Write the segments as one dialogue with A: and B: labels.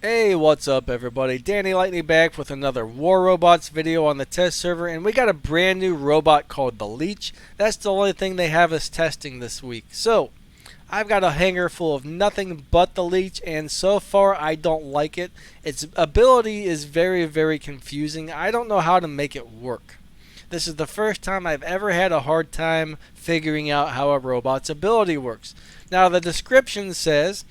A: Hey, what's up everybody? Danny Lightning back with another War Robots video on the test server, and we got a brand new robot called the Leech. That's the only thing they have us testing this week. So, I've got a hangar full of nothing but the Leech, and so far I don't like it. Its ability is very confusing. I don't know how to make it work. This is the first time I've ever had a hard time figuring out how a robot's ability works. Now the description says,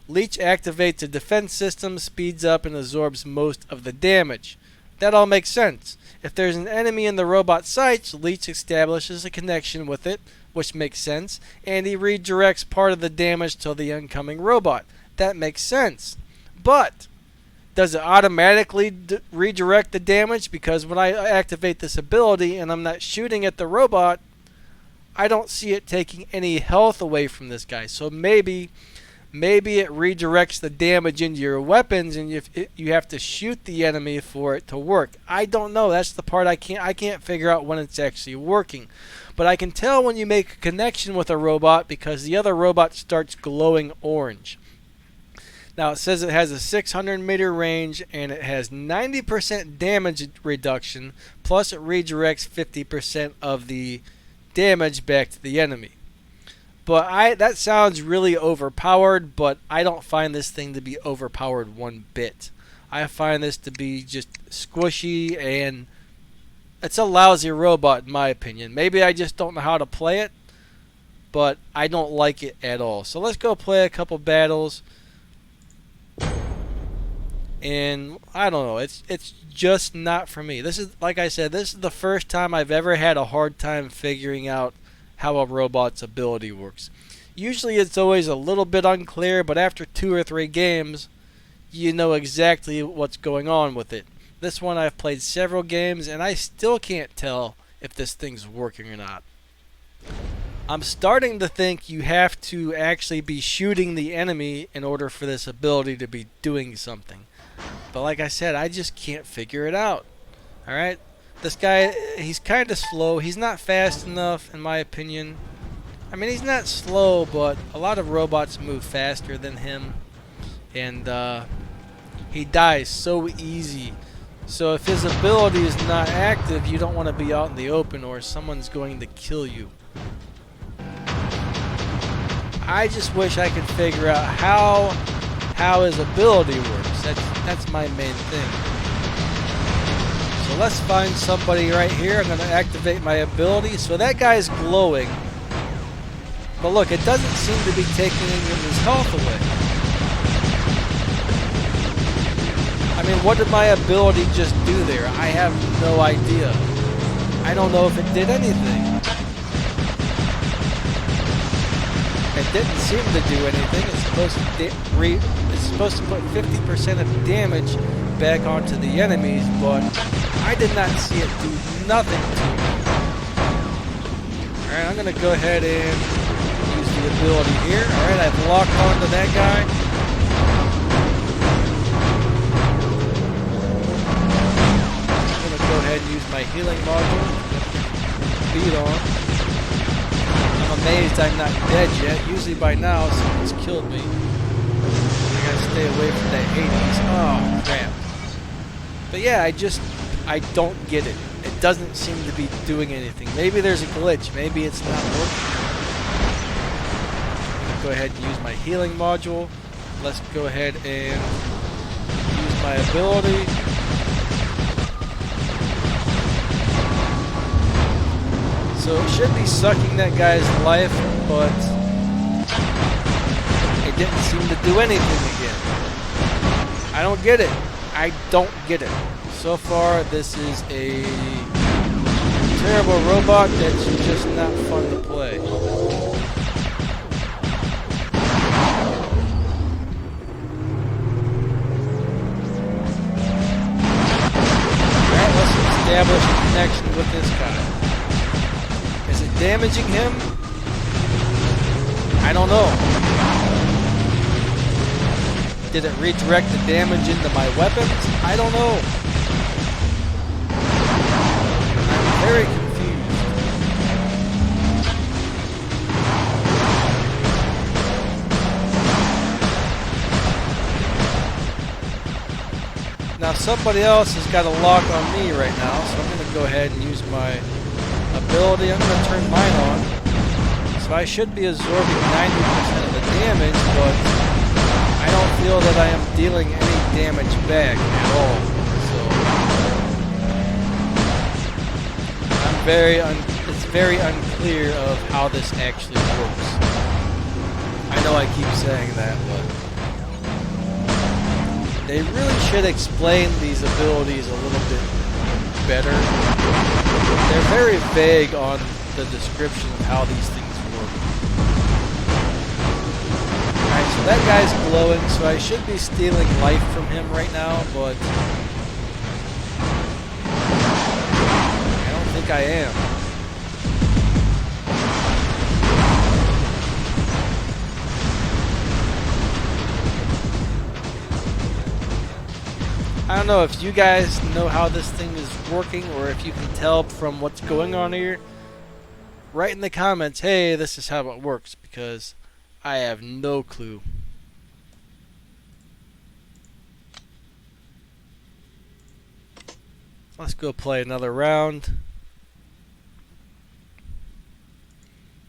A: Leech activates a defense system, speeds up, and absorbs most of the damage. That all makes sense. If there's an enemy in the robot's sights, Leech establishes a connection with it, which makes sense, and he redirects part of the damage to the incoming robot. That makes sense. But does it automatically redirect the damage? Because when I activate this ability and I'm not shooting at the robot, I don't see it taking any health away from this guy. So maybe it redirects the damage into your weapons, and you have to shoot the enemy for it to work. I don't know. That's the part I can't figure out when it's actually working. But I can tell when you make a connection with a robot because the other robot starts glowing orange. Now it says it has a 600-meter range and it has 90% damage reduction, plus it redirects 50% of the damage back to the enemy. But that sounds really overpowered, but I don't find this thing to be overpowered one bit. I find this to be just squishy, and it's a lousy robot in my opinion. Maybe I just don't know how to play it, but I don't like it at all. So let's go play a couple battles. And I don't know, it's just not for me. This is, like I said, this is the first time I've ever had a hard time figuring out how a robot's ability works. Usually it's always a little bit unclear, but after 2 or 3 games, you know exactly what's going on with it. This one I've played several games, and I still can't tell if this thing's working or not. I'm starting to think you have to actually be shooting the enemy in order for this ability to be doing something. But like I said, I just can't figure it out. Alright? This guy, he's kind of slow. He's not fast enough, in my opinion. I mean, he's not slow, but a lot of robots move faster than him. And he dies so easy. So if his ability is not active, you don't want to be out in the open or someone's going to kill you. I just wish I could figure out how his ability works. That's my main thing. So let's find somebody right here. I'm going to activate my ability. So that guy's glowing. But look, it doesn't seem to be taking any of his health away. I mean, what did my ability just do there? I have no idea. I don't know if it did anything. It didn't seem to do anything. It's supposed to put 50% of damage back onto the enemies, but I did not see it do nothing to me. Alright, I'm going to go ahead and use the ability here. Alright, I've locked onto that guy. I'm going to go ahead and use my healing module. Beat on. I'm amazed I'm not dead yet. Usually by now someone's killed me. I gotta stay away from that Hades. Oh, crap. But yeah, I don't get it. It doesn't seem to be doing anything. Maybe there's a glitch. Maybe it's not working. I'm gonna go ahead and use my healing module. Let's go ahead and use my ability. So it should be sucking that guy's life, but it didn't seem to do anything again. I don't get it. I don't get it. So far, this is a terrible robot that's just not fun to play. Alright, let's establish a connection with this guy. Is it damaging him? I don't know. Did it redirect the damage into my weapons? I don't know. I'm very confused. Now somebody else has got a lock on me right now, so I'm going to go ahead and use my ability. I'm going to turn mine on. So I should be absorbing 90% of the damage, but I don't feel that I am dealing any damage back at all. So it's very unclear of how this actually works. I know I keep saying that, but they really should explain these abilities a little bit better. They're very vague on the description of how these things work. Alright, so that guy's glowing, so I should be stealing life from him right now, but I don't think I am. I don't know if you guys know how this thing is working or if you can tell from what's going on here. Write in the comments, hey, this is how it works, because I have no clue. Let's go play another round.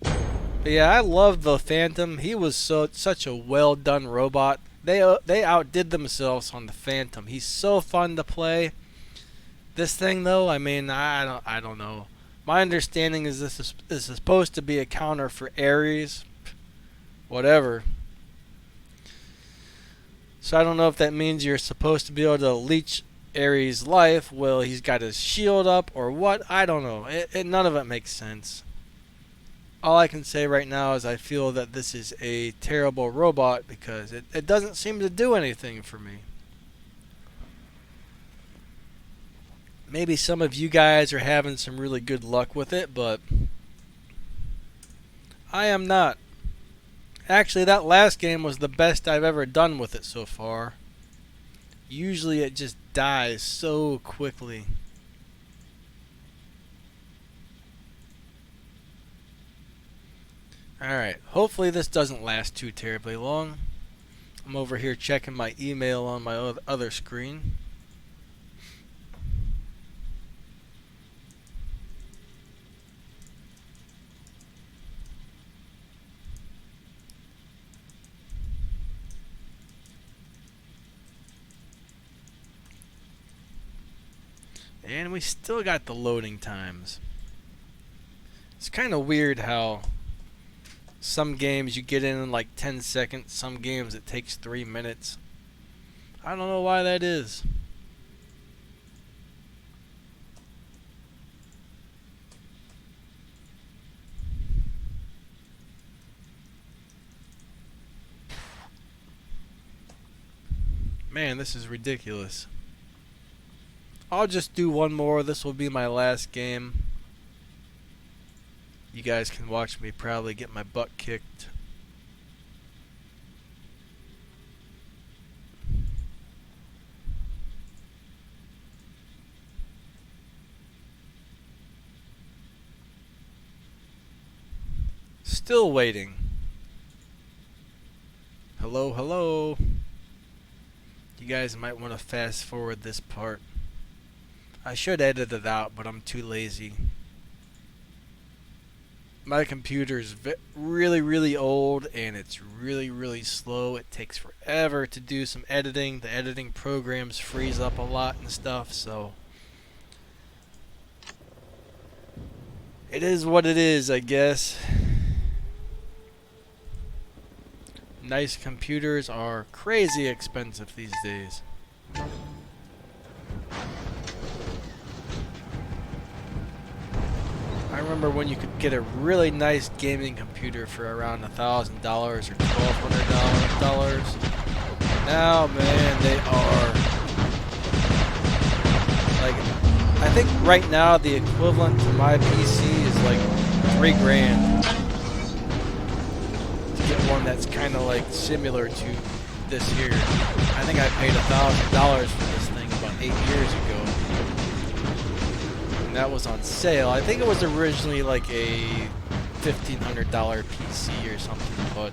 A: But yeah, I love the Phantom. He was such a well done robot. They outdid themselves on the Phantom. He's so fun to play. This thing though, I mean, I don't know. My understanding is this is supposed to be a counter for Ares. Whatever. So I don't know if that means you're supposed to be able to leech Ares' life. Well, he's got his shield up or what? I don't know. None of it makes sense. All I can say right now is I feel that this is a terrible robot because it doesn't seem to do anything for me. Maybe some of you guys are having some really good luck with it, but I am not. Actually, that last game was the best I've ever done with it so far. Usually it just dies so quickly. Alright, hopefully this doesn't last too terribly long. I'm over here checking my email on my other screen. And we still got the loading times. It's kind of weird how some games you get in like 10 seconds, some games it takes 3 minutes. I don't know why that is. Man, this is ridiculous. I'll just do one more. This will be my last game. You guys can watch me probably get my butt kicked. Still waiting. Hello, hello. You guys might want to fast forward this part. I should edit it out, but I'm too lazy. My computer's really old and it's really slow. It takes forever to do some editing. The editing programs freeze up a lot and stuff, so it is what it is, I guess. Nice computers are crazy expensive these days. I remember when you could get a really nice gaming computer for around $1,000 or $1,200. Now, man, they are like, I think right now the equivalent to my PC is like $3,000 to get one that's kind of like similar to this here. I think I paid $1,000 for this thing about 8 years ago. That was on sale. I think it was originally like a $1,500 PC or something, but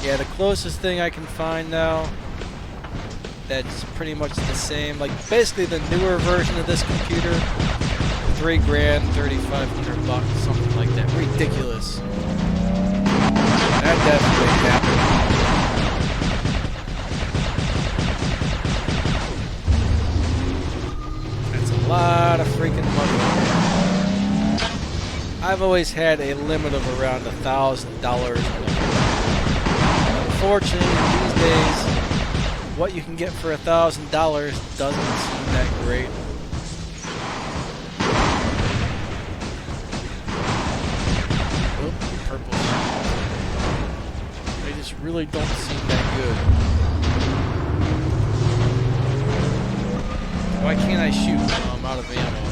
A: yeah, the closest thing I can find now that's pretty much the same. Like basically the newer version of this computer. 3 grand, 3,500 bucks, something like that. Ridiculous. That definitely happened. That's a lot of freaking money. I've always had a limit of around $1,000. Unfortunately, these days, what you can get for $1,000 doesn't seem that great. Really don't seem that good. Why can't I shoot? Oh, I'm out of ammo.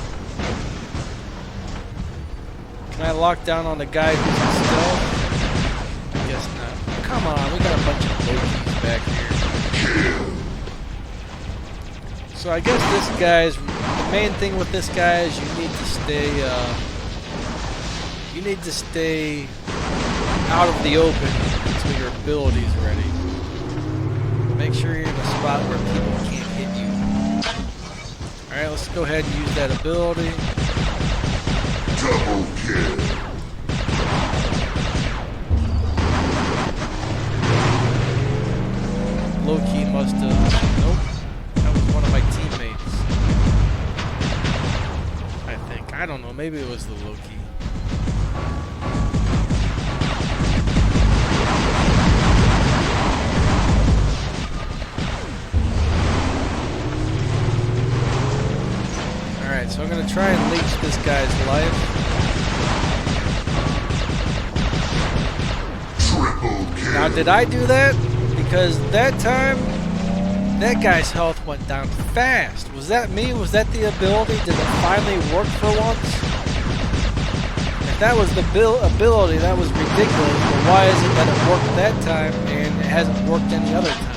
A: Can I lock down on the guy who's in stealth? I guess not. Come on, we got a bunch of low-keys back here. So I guess this guy's... The main thing with this guy is you need to stay out of the open until your ability's ready. Make sure you're in a spot where people can't hit you. Alright, let's go ahead and use that ability.
B: Double kill.
A: Low-key must have... Nope. That was one of my teammates. I think. I don't know. Maybe it was the low-key. So I'm going to try and leech this guy's life.
B: Triple kill.
A: Now, did I do that? Because that time, that guy's health went down fast. Was that me? Was that the ability? Did it finally work for once? If that was the ability, that was ridiculous. But why is it that it worked that time and it hasn't worked any other time?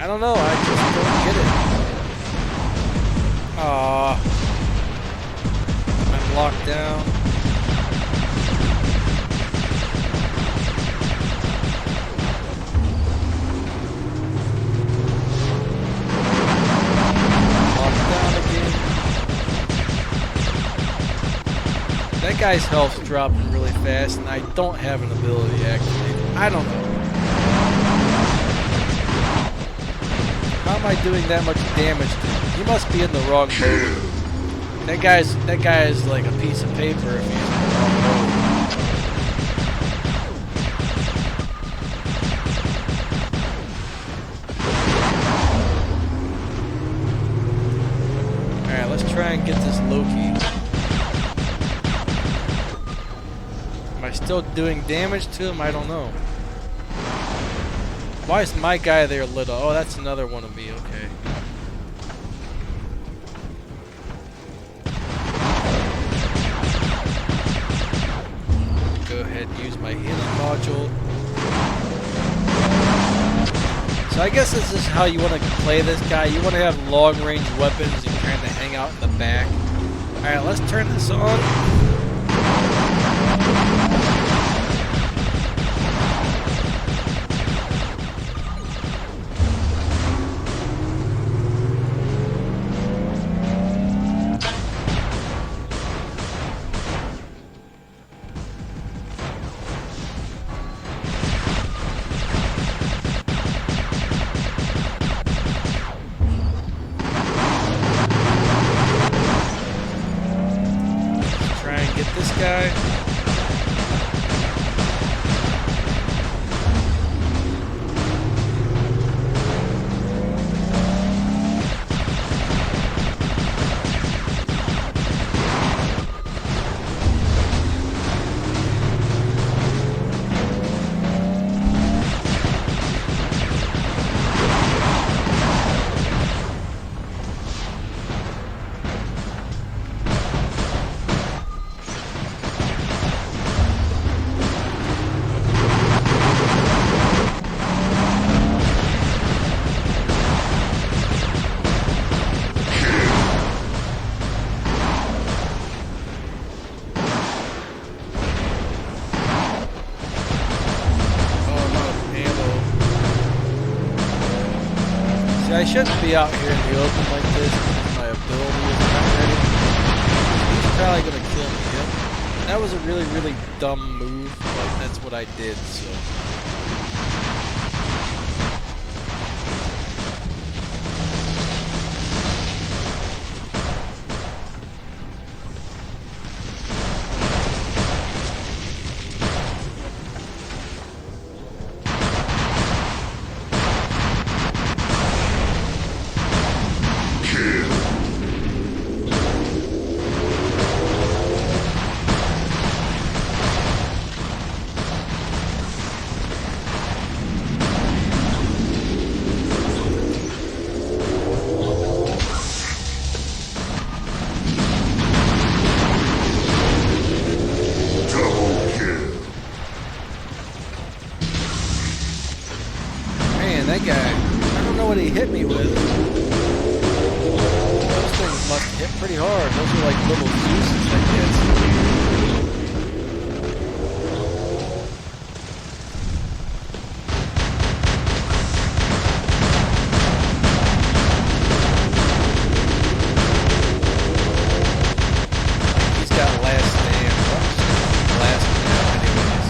A: I don't know, I just don't get it. Aww. I'm locked down. Locked down again. That guy's health's dropping really fast and I don't have an ability activated. I don't know. How am I doing that much damage to him? He must be in the wrong mode. That guy is like a piece of paper if he's in the wrong mode. Alright, let's try and get this Loki. Am I still doing damage to him? I don't know. Why is my guy there lit up? Oh, that's another one of me. Okay. Go ahead and use my healing module. So I guess this is how you want to play this guy. You want to have long-range weapons and kind of hang out in the back. Alright, let's turn this on. I shouldn't be out here in the open like this because my ability is not ready. He's probably gonna kill me. Yep. That was a really, really dumb move, but that's what I did, so. That guy, I don't know what he hit me with. Those things must hit pretty hard. Those are like little juices, I guess. He's got last stand. Last stand anyways.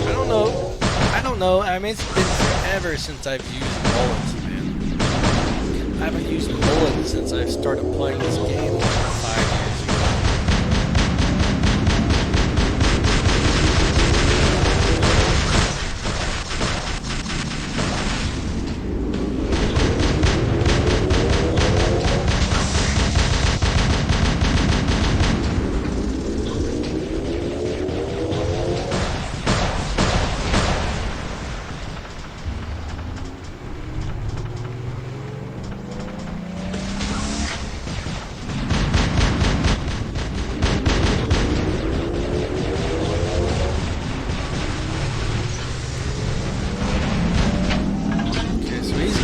A: I don't know. I mean, it's been forever since I've used bullets, man. I haven't used bullets since I started playing this game like 5 years ago.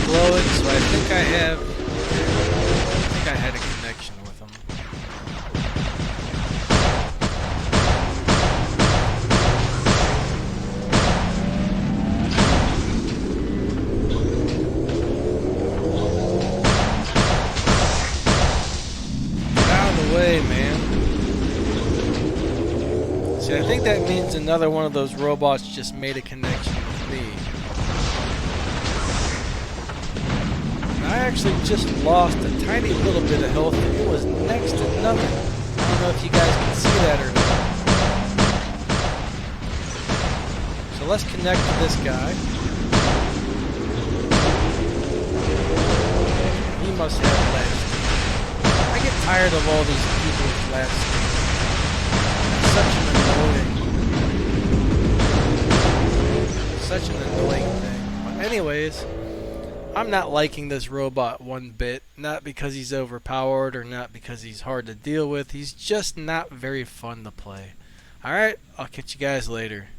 A: So I think I had a connection with him. Get out of the way, man. See, I think that means another one of those robots just made a connection with me. I actually just lost a tiny little bit of health. It was next to nothing. I don't know if you guys can see that or not. So let's connect to this guy. He must have last. I get tired of all these people with last. It's such an annoying thing. But anyways, I'm not liking this robot one bit, not because he's overpowered or not because he's hard to deal with. He's just not very fun to play. Alright, I'll catch you guys later.